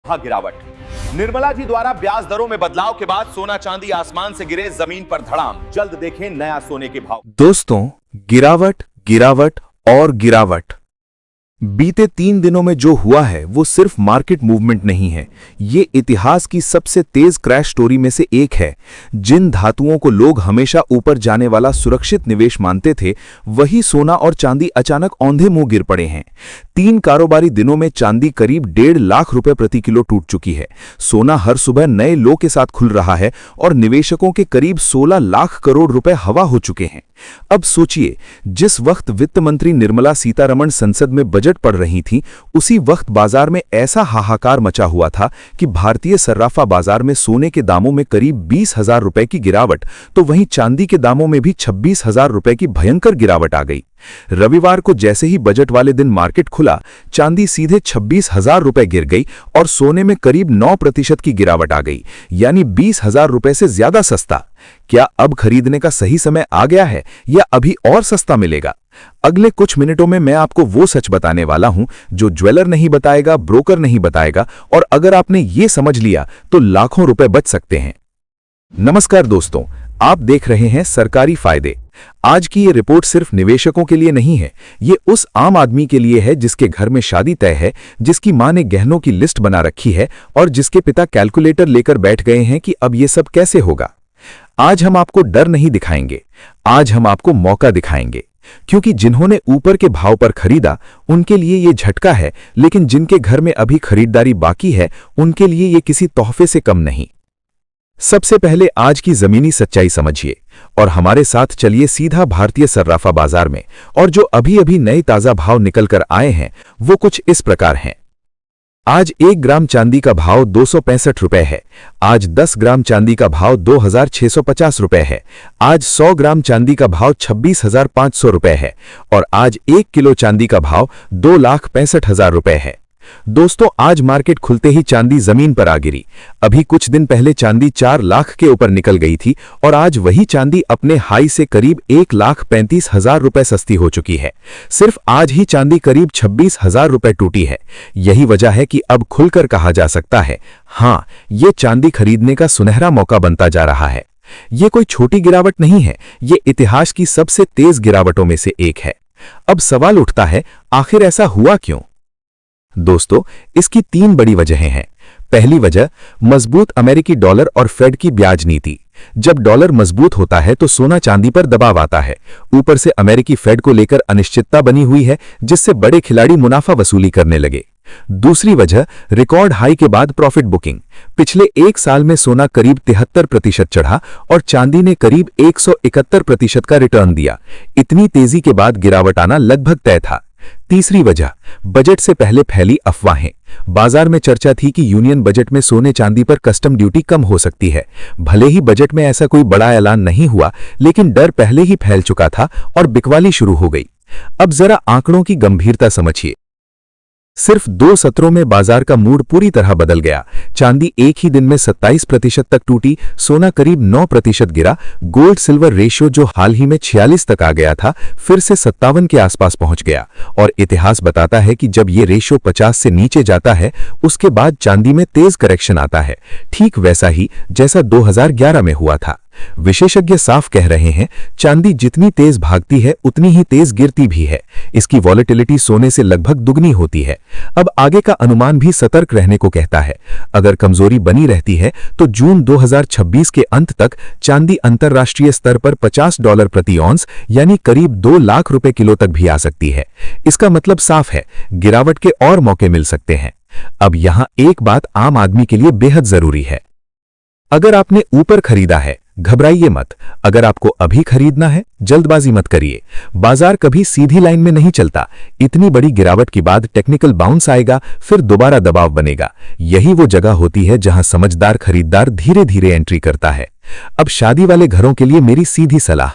गिरावट। निर्मला जी द्वारा ब्याज दरों में बदलाव के बाद सोना चांदी आसमान से गिरे, जमीन पर धड़ाम। जल्द देखें नया सोने के भाव। दोस्तों, गिरावट गिरावट और गिरावट। बीते 3 दिनों में जो हुआ है वो सिर्फ मार्केट मूवमेंट नहीं है, ये इतिहास की सबसे तेज क्रैश स्टोरी में से एक है। जिन धातुओं को लोग हमेशा ऊपर जाने वाला सुरक्षित निवेश मानते थे, वही सोना और चांदी अचानक औंधे मुंह गिर पड़े हैं। 3 कारोबारी दिनों में चांदी करीब 1.5 लाख रुपए प्रति किलो टूट चुकी है। सोना हर सुबह नए लो के साथ खुल रहा है और निवेशकों के करीब 16 लाख करोड़ रुपए हवा हो चुके हैं। अब सोचिए, जिस वक्त वित्त मंत्री निर्मला सीतारमण संसद में बजट पढ़ रही थीं, उसी वक्त बाजार में ऐसा हाहाकार मचा हुआ था कि भारतीय सर्राफा बाजार में सोने के दामों में करीब 20,000 रुपए की गिरावट, तो वहीं चांदी के दामों में भी 26,000 रुपए की भयंकर गिरावट आ गई। रविवार को जैसे ही बजट वाले दिन मार्केट खुला, चांदी सीधे 26,000 रुपए गिर गई और सोने में करीब 9% की गिरावट आ गई, यानी 20,000 रुपए से ज्यादा सस्ता। क्या अब खरीदने का सही समय आ गया है या अभी और सस्ता मिलेगा? अगले कुछ मिनटों में मैं आपको वो सच बताने वाला हूं जो ज्वेलर नहीं बताएगा, ब्रोकर नहीं बताएगा, और अगर आपने ये समझ लिया तो लाखों रुपए बच सकते हैं। नमस्कार दोस्तों, आप देख रहे हैं सरकारी फायदे। आज की ये रिपोर्ट सिर्फ निवेशकों के लिए नहीं है, ये उस आम आदमी के लिए है जिसके घर में शादी तय है, जिसकी मां ने गहनों की लिस्ट बना रखी है और जिसके पिता कैलकुलेटर लेकर बैठ गए हैं कि अब ये सब कैसे होगा। आज हम आपको डर नहीं दिखाएंगे, आज हम आपको मौका दिखाएंगे, क्योंकि जिन्होंने ऊपर के भाव पर खरीदा उनके लिए ये झटका है, लेकिन जिनके घर में अभी खरीदारी बाकी है उनके लिए ये किसी तोहफे से कम नहीं। सबसे पहले आज की जमीनी सच्चाई समझिए और हमारे साथ चलिए सीधा भारतीय सर्राफा बाजार में। और जो अभी अभी नए ताजा भाव निकल कर आए हैं वो कुछ इस प्रकार हैं। आज 1 ग्राम चांदी का भाव 265 रुपए है। आज 10 ग्राम चांदी का भाव 2,650 रुपए है। आज 100 ग्राम चांदी का भाव 26,500 रुपए है और आज 1 किलो चांदी का भाव 2,65,000 रुपए है। दोस्तों, आज मार्केट खुलते ही चांदी जमीन पर आ गिरी। अभी कुछ दिन पहले चांदी 4 लाख के ऊपर निकल गई थी और आज वही चांदी अपने हाई से करीब 1,35,000 रुपए सस्ती हो चुकी है। सिर्फ आज ही चांदी करीब 26,000 रुपए टूटी है। यही वजह है कि अब खुलकर कहा जा सकता है, हाँ, ये चांदी खरीदने का सुनहरा मौका बनता जा रहा है। ये कोई छोटी गिरावट नहीं है, ये इतिहास की सबसे तेज गिरावटों में से एक है। अब सवाल उठता है, आखिर ऐसा हुआ क्यों? दोस्तों, इसकी 3 बड़ी वजहें हैं। पहली वजह, मजबूत अमेरिकी डॉलर और फेड की ब्याज नीति। जब डॉलर मजबूत होता है तो सोना चांदी पर दबाव आता है। ऊपर से अमेरिकी फेड को लेकर अनिश्चितता बनी हुई है, जिससे बड़े खिलाड़ी मुनाफा वसूली करने लगे। दूसरी वजह, रिकॉर्ड हाई के बाद प्रॉफिट बुकिंग। पिछले 1 साल में सोना करीब 73% चढ़ा और चांदी ने करीब 171% का रिटर्न दिया। इतनी तेजी के बाद गिरावट आना लगभग तय था। तीसरी वजह, बजट से पहले फैली अफवाहें। बाजार में चर्चा थी कि यूनियन बजट में सोने चांदी पर कस्टम ड्यूटी कम हो सकती है। भले ही बजट में ऐसा कोई बड़ा ऐलान नहीं हुआ, लेकिन डर पहले ही फैल चुका था और बिकवाली शुरू हो गई। अब जरा आंकड़ों की गंभीरता समझिए। सिर्फ 2 सत्रों में बाजार का मूड पूरी तरह बदल गया। चांदी एक ही दिन में 27% तक टूटी, सोना करीब 9% गिरा, गोल्ड सिल्वर रेशियो जो हाल ही में 46 तक आ गया था फिर से 57 के आसपास पहुंच गया। और इतिहास बताता है कि जब ये रेशियो 50 से नीचे जाता है उसके बाद चांदी में तेज करेक्शन आता है, ठीक वैसा ही जैसा 2011 में हुआ था। विशेषज्ञ साफ कह रहे हैं, चांदी जितनी तेज भागती है उतनी ही तेज गिरती भी है। इसकी वॉलेटिलिटी सोने से लगभग दुगनी होती है। अब आगे का अनुमान भी सतर्क रहने को कहता है। अगर कमजोरी बनी रहती है तो जून 2026 के अंत तक चांदी अंतरराष्ट्रीय स्तर पर $50 प्रति औंस यानी करीब 2 लाख रुपए किलो तक भी आ सकती है। इसका मतलब साफ है, गिरावट के और मौके मिल सकते हैं। अब यहां एक बात आम आदमी के लिए बेहद जरूरी है। अगर आपने ऊपर खरीदा है, घबराइए मत। अगर आपको अभी खरीदना है, जल्दबाजी मत करिए। बाजार कभी सीधी लाइन में नहीं चलता। इतनी बड़ी गिरावट के बाद टेक्निकल बाउंस आएगा, फिर दोबारा दबाव बनेगा। यही वो जगह होती है जहां समझदार खरीदार धीरे धीरे एंट्री करता है। अब शादी वाले घरों के लिए मेरी सीधी सलाह,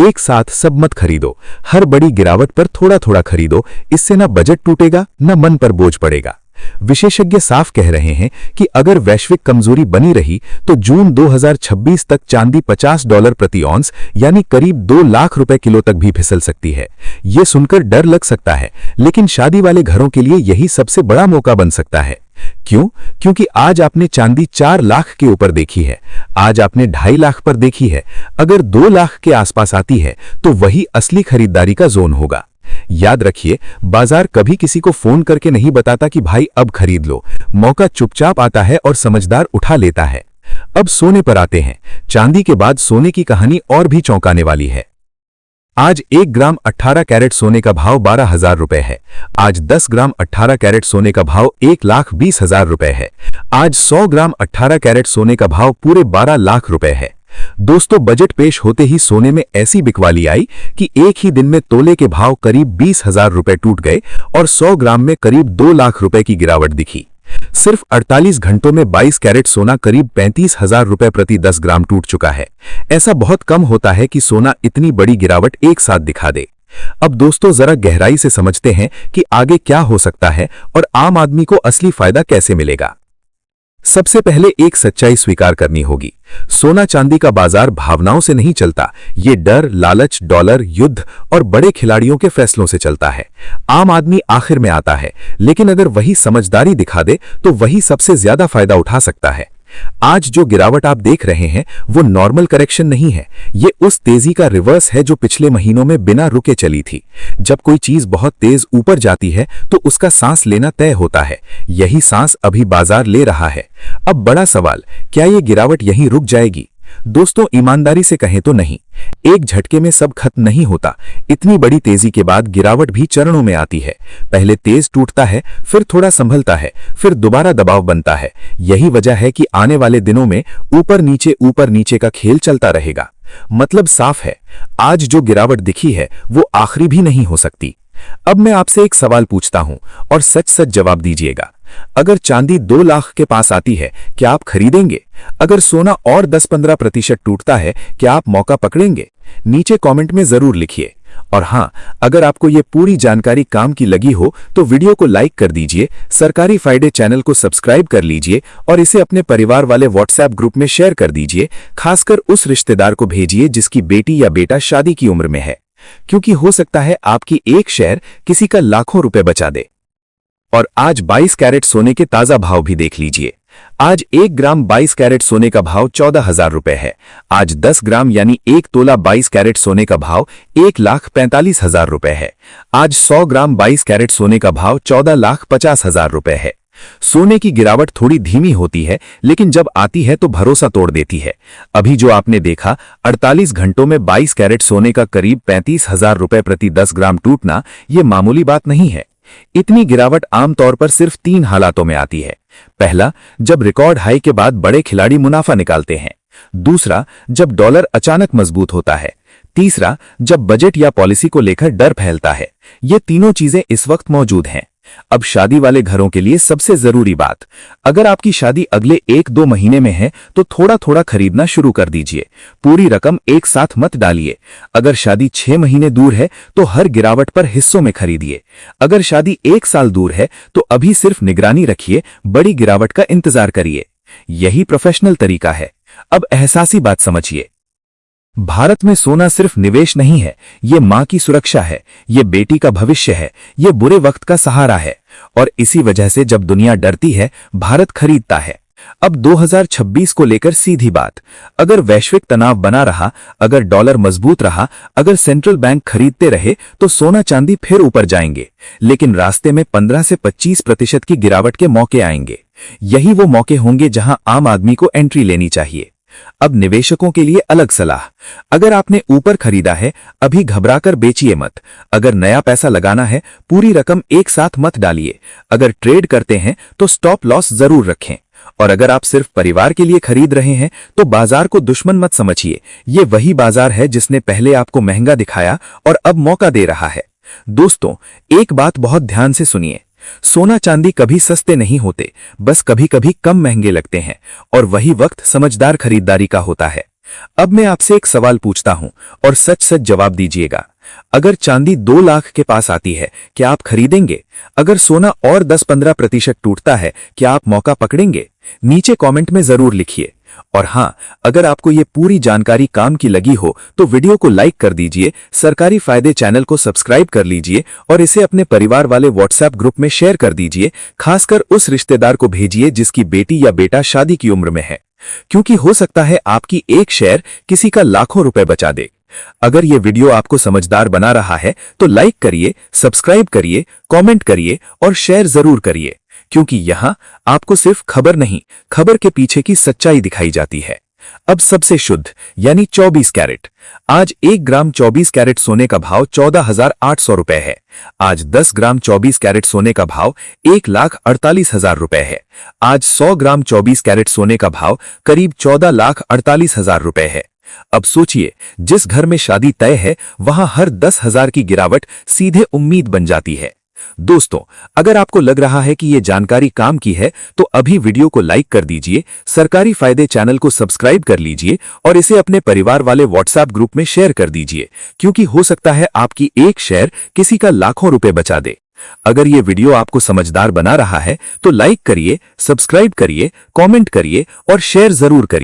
एक साथ सब मत खरीदो। हर बड़ी गिरावट पर थोड़ा थोड़ा खरीदो, इससे न बजट टूटेगा न मन पर बोझ पड़ेगा। विशेषज्ञ साफ कह रहे हैं कि अगर वैश्विक कमजोरी बनी रही तो जून 2026 तक चांदी $50 प्रति औंस यानी करीब 2 लाख रुपए किलो तक भी फिसल सकती है। यह सुनकर डर लग सकता है, लेकिन शादी वाले घरों के लिए यही सबसे बड़ा मौका बन सकता है। क्यों? क्योंकि आज आपने चांदी 4 लाख के ऊपर देखी है, आज आपने 2.5 लाख पर देखी है। अगर 2 लाख के आसपास आती है तो वही असली खरीदारी का जोन होगा। याद रखिए, बाजार कभी किसी को फोन करके नहीं बताता कि भाई अब खरीद लो। मौका चुपचाप आता है और समझदार उठा लेता है। अब सोने पर आते हैं। चांदी के बाद सोने की कहानी और भी चौंकाने वाली है। आज 1 ग्राम 18 कैरेट सोने का भाव 12,000 रुपए है। आज 10 ग्राम 18 कैरेट सोने का भाव 1,20,000 रुपए है। आज 100 ग्राम 18 कैरेट सोने का भाव पूरे 12 लाख रुपए है। दोस्तों, बजट पेश होते ही सोने में ऐसी बिकवाली आई कि एक ही दिन में तोले के भाव करीब 20,000 रुपए टूट गए और 100 ग्राम में करीब 2 लाख रुपए की गिरावट दिखी। सिर्फ 48 घंटों में 22 कैरेट सोना करीब 35,000 रुपए प्रति 10 ग्राम टूट चुका है। ऐसा बहुत कम होता है कि सोना इतनी बड़ी गिरावट एक साथ दिखा दे। अब दोस्तों, जरा गहराई से समझते हैं कि आगे क्या हो सकता है और आम आदमी को असली फायदा कैसे मिलेगा। सबसे पहले एक सच्चाई स्वीकार करनी होगी। सोना चांदी का बाजार भावनाओं से नहीं चलता, ये डर, लालच, डॉलर, युद्ध और बड़े खिलाड़ियों के फैसलों से चलता है। आम आदमी आखिर में आता है, लेकिन अगर वही समझदारी दिखा दे तो वही सबसे ज्यादा फायदा उठा सकता है। आज जो गिरावट आप देख रहे हैं वो नॉर्मल करेक्शन नहीं है, ये उस तेजी का रिवर्स है जो पिछले महीनों में बिना रुके चली थी। जब कोई चीज बहुत तेज ऊपर जाती है तो उसका सांस लेना तय होता है। यही सांस अभी बाजार ले रहा है। अब बड़ा सवाल, क्या ये गिरावट यहीं रुक जाएगी? दोस्तों, ईमानदारी से कहें तो नहीं। एक झटके में सब खत्म नहीं होता। इतनी बड़ी तेजी के बाद गिरावट भी चरणों में आती है। पहले तेज टूटता है, फिर थोड़ा संभलता है, फिर दोबारा दबाव बनता है। यही वजह है कि आने वाले दिनों में ऊपर नीचे का खेल चलता रहेगा। मतलब साफ है, आज जो गिरावट दिखी है वो आखिरी भी नहीं हो सकती। अब मैं आपसे एक सवाल पूछता हूं और सच सच जवाब दीजिएगा। अगर चांदी 2 लाख के पास आती है, क्या आप खरीदेंगे? अगर सोना और 10-15% टूटता है, क्या आप मौका पकड़ेंगे? नीचे कमेंट में जरूर लिखिए। और हां, अगर आपको ये पूरी जानकारी काम की लगी हो तो वीडियो को लाइक कर दीजिए, सरकारी फायदे चैनल को सब्सक्राइब कर लीजिए और इसे अपने परिवार वाले व्हाट्सएप ग्रुप में शेयर कर दीजिए। खासकर उस रिश्तेदार को भेजिए जिसकी बेटी या बेटा शादी की उम्र में है, क्योंकि हो सकता है आपकी एक शेयर किसी का लाखों रुपए बचा दे। और आज 22 कैरेट सोने के ताजा भाव भी देख लीजिए। आज 1 ग्राम 22 कैरेट सोने का भाव 14,000 रुपए है। आज 10 ग्राम यानी 1 तोला 22 कैरेट सोने का भाव 1,45,000 रुपए है। आज 100 ग्राम 22 कैरेट सोने का भाव 14,50,000 रुपए है। सोने की गिरावट थोड़ी धीमी होती है, लेकिन जब आती है तो भरोसा तोड़ देती है। अभी जो आपने देखा, 48 घंटों में 22 कैरेट सोने का करीब 35,000 रुपए प्रति 10 ग्राम टूटना, ये मामूली बात नहीं है। इतनी गिरावट आमतौर पर सिर्फ 3 हालातों में आती है। पहला, जब रिकॉर्ड हाई के बाद बड़े खिलाड़ी मुनाफा निकालते हैं। दूसरा, जब डॉलर अचानक मजबूत होता है। तीसरा, जब बजट या पॉलिसी को लेकर डर फैलता है। ये तीनों चीजें इस वक्त मौजूद हैं। अब शादी वाले घरों के लिए सबसे जरूरी बात, अगर आपकी शादी अगले 1-2 महीने में है तो थोड़ा थोड़ा खरीदना शुरू कर दीजिए। पूरी रकम एक साथ मत डालिए। अगर शादी 6 महीने दूर है तो हर गिरावट पर हिस्सों में खरीदिए। अगर शादी 1 साल दूर है तो अभी सिर्फ निगरानी रखिए, बड़ी गिरावट का इंतजार करिए। यही प्रोफेशनल तरीका है। अब एहसासी बात समझिए, भारत में सोना सिर्फ निवेश नहीं है, ये मां की सुरक्षा है, ये बेटी का भविष्य है, ये बुरे वक्त का सहारा है। और इसी वजह से जब दुनिया डरती है, भारत खरीदता है। अब 2026 को लेकर सीधी बात, अगर वैश्विक तनाव बना रहा, अगर डॉलर मजबूत रहा, अगर सेंट्रल बैंक खरीदते रहे तो सोना चांदी फिर ऊपर जाएंगे। लेकिन रास्ते में 15 से 25% की गिरावट के मौके आएंगे। यही वो मौके होंगे जहां आम आदमी को एंट्री लेनी चाहिए। अब निवेशकों के लिए अलग सलाह, अगर आपने ऊपर खरीदा है, अभी घबराकर बेचिए मत। अगर नया पैसा लगाना है, पूरी रकम एक साथ मत डालिए। अगर ट्रेड करते हैं तो स्टॉप लॉस जरूर रखें। और अगर आप सिर्फ परिवार के लिए खरीद रहे हैं तो बाजार को दुश्मन मत समझिए। ये वही बाजार है जिसने पहले आपको महंगा दिखाया और अब मौका दे रहा है। दोस्तों, एक बात बहुत ध्यान से सुनिए, सोना चांदी कभी सस्ते नहीं होते, बस कभी कभी कम महंगे लगते हैं और वही वक्त समझदार खरीदारी का होता है। अब मैं आपसे एक सवाल पूछता हूं और सच सच जवाब दीजिएगा। अगर चांदी 2 लाख के पास आती है, क्या आप खरीदेंगे? अगर सोना और 10-15% टूटता है, क्या आप मौका पकड़ेंगे? नीचे कमेंट में जरूर लिखिए। और हाँ, अगर आपको ये पूरी जानकारी काम की लगी हो तो वीडियो को लाइक कर दीजिए, सरकारी फायदे चैनल को सब्सक्राइब कर लीजिए और इसे अपने परिवार वाले व्हाट्सएप ग्रुप में शेयर कर दीजिए। खासकर उस रिश्तेदार को भेजिए जिसकी बेटी या बेटा शादी की उम्र में है, क्योंकि हो सकता है आपकी एक शेयर किसी का लाखों रुपए बचा दे। अगर ये वीडियो आपको समझदार बना रहा है तो लाइक करिए, सब्सक्राइब करिए, कमेंट करिए और शेयर जरूर करिए, क्योंकि यहां आपको सिर्फ खबर नहीं, खबर के पीछे की सच्चाई दिखाई जाती है। अब सबसे शुद्ध यानी 24 कैरेट। आज 1 ग्राम 24 कैरेट सोने का भाव 14,800 रुपए है। आज 10 ग्राम 24 कैरेट सोने का भाव 1,48,000 रुपए है। आज 100 ग्राम 24 कैरेट सोने का भाव करीब 14,48,000 रुपए है। अब सोचिए, जिस घर में शादी तय है वहां हर 10,000 की गिरावट सीधे उम्मीद बन जाती है। दोस्तों, अगर आपको लग रहा है कि ये जानकारी काम की है तो अभी वीडियो को लाइक कर दीजिए, सरकारी फायदे चैनल को सब्सक्राइब कर लीजिए और इसे अपने परिवार वाले व्हाट्सएप ग्रुप में शेयर कर दीजिए, क्योंकि हो सकता है आपकी एक शेयर किसी का लाखों रुपए बचा दे। अगर ये वीडियो आपको समझदार बना रहा है तो लाइक करिए, सब्सक्राइब करिए, कमेंट करिए और शेयर जरूर करिए।